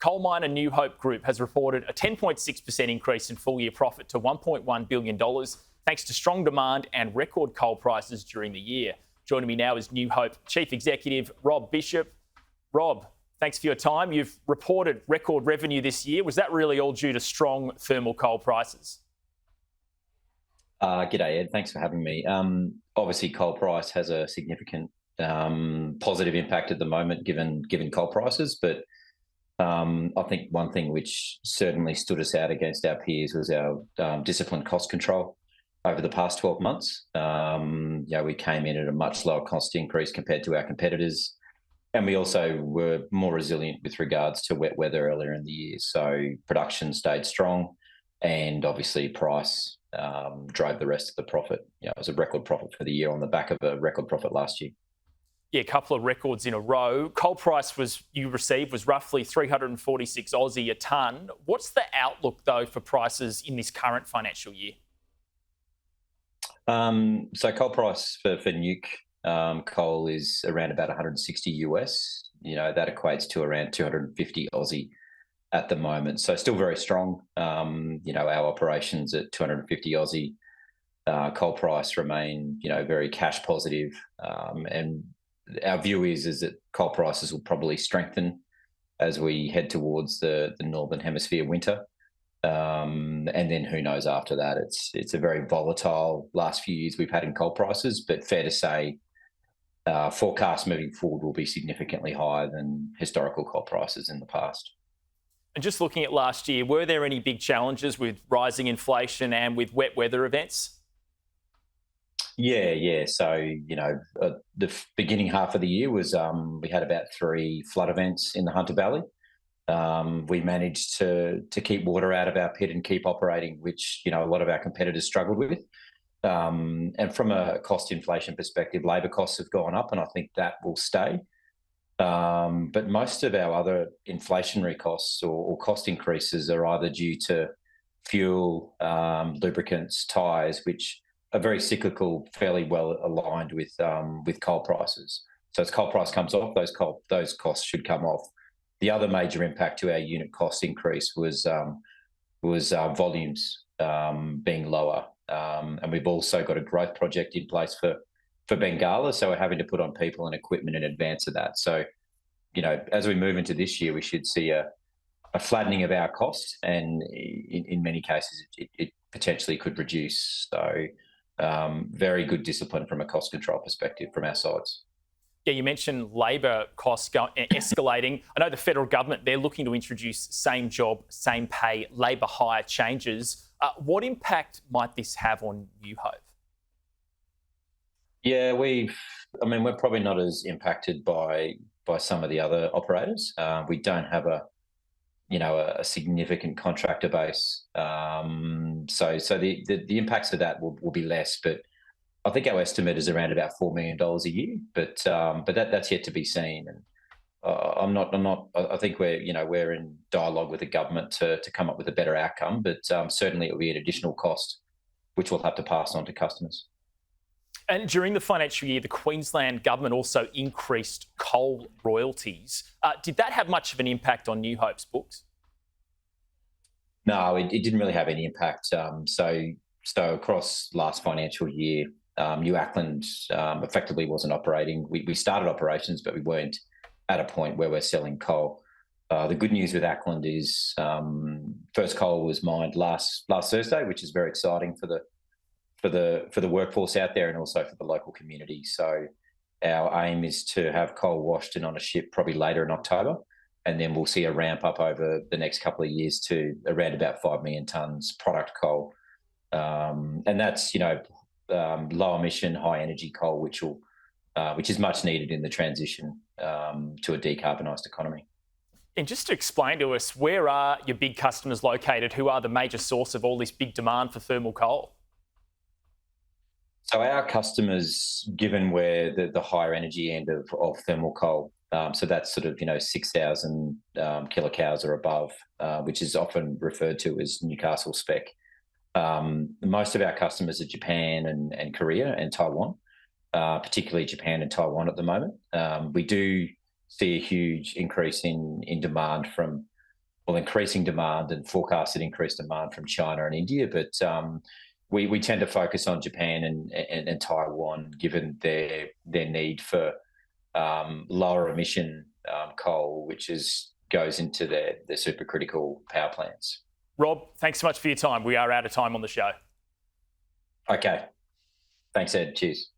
Coal miner New Hope Group has reported a 10.6% increase in full-year profit to $1.1 billion, thanks to strong demand and record coal prices during the year. Joining me now is New Hope Chief Executive Rob Bishop. Rob, thanks for your time. You've reported record revenue this year. Was that really all due to strong thermal coal prices? G'day, Ed. Thanks for having me. Obviously, coal price has a significant positive impact at the moment, given coal prices. But I think one thing which certainly stood us out against our peers was our disciplined cost control over the past 12 months. We came in at a much lower cost increase compared to our competitors, and we also were more resilient with regards to wet weather earlier in the year. So production stayed strong, and obviously price drove the rest of the profit. It was a record profit for the year on the back of a record profit last year. Yeah, a couple of records in a row. Coal price you received was roughly 346 Aussie a tonne. What's the outlook, though, for prices in this current financial year? So coal price for nuke coal is around about 160 US. That equates to around 250 Aussie at the moment. So still very strong. Our operations at 250 Aussie coal price remain, very cash positive. And our view is that coal prices will probably strengthen as we head towards the Northern Hemisphere winter. And then who knows after that. It's a very volatile last few years we've had in coal prices, but fair to say forecasts moving forward will be significantly higher than historical coal prices in the past. And just looking at last year, were there any big challenges with rising inflation and with wet weather events? Yeah. So, the beginning half of the year was we had about 3 flood events in the Hunter Valley. We managed to keep water out of our pit and keep operating, which, a lot of our competitors struggled with. And from a cost inflation perspective, labour costs have gone up, and I think that will stay. But most of our other inflationary costs or cost increases are either due to fuel, lubricants, tyres, which are very cyclical, fairly well aligned with coal prices. So as coal price comes off, those costs should come off. The other major impact to our unit cost increase was volumes being lower, and we've also got a growth project in place for Bengala, so we're having to put on people and equipment in advance of that. So, as we move into this year, we should see a flattening of our costs, and in many cases, it potentially could reduce. So, very good discipline from a cost control perspective from our sides. Yeah, you mentioned labour costs escalating. I know the federal government, they're looking to introduce same job, same pay, labour hire changes. What impact might this have on New Hope? Yeah, we're probably not as impacted by some of the other operators. We don't have a significant contractor base, so the impacts of that will be less. But I think our estimate is around about $4 million a year. But that's yet to be seen. And I think we're in dialogue with the government to come up with a better outcome. But certainly it will be an additional cost, which we'll have to pass on to customers. And during the financial year, the Queensland government also increased coal royalties. Did that have much of an impact on New Hope's books? No, it didn't really have any impact. So across last financial year, New Auckland effectively wasn't operating. We started operations, but we weren't at a point where we're selling coal. The good news with Auckland is first coal was mined last Thursday, which is very exciting for the workforce out there and also for the local community. So our aim is to have coal washed and on a ship probably later in October, and then we'll see a ramp up over the next couple of years to around about 5 million tonnes product coal, and that's low emission, high energy coal, which is much needed in the transition to a decarbonised economy. And just to explain to us, where are your big customers located? Who are the major source of all this big demand for thermal coal? So our customers, given we're the higher energy end of thermal coal, so that's sort of 6,000 kilocows or above, which is often referred to as Newcastle spec. Most of our customers are Japan and Korea and Taiwan, particularly Japan and Taiwan at the moment. We do see a huge increase in demand from increasing demand and forecasted increased demand from China and India, but we tend to focus on Japan and Taiwan, given their need for lower emission coal, which goes into their supercritical power plants. Rob, thanks so much for your time. We are out of time on the show. Okay. Thanks, Ed. Cheers.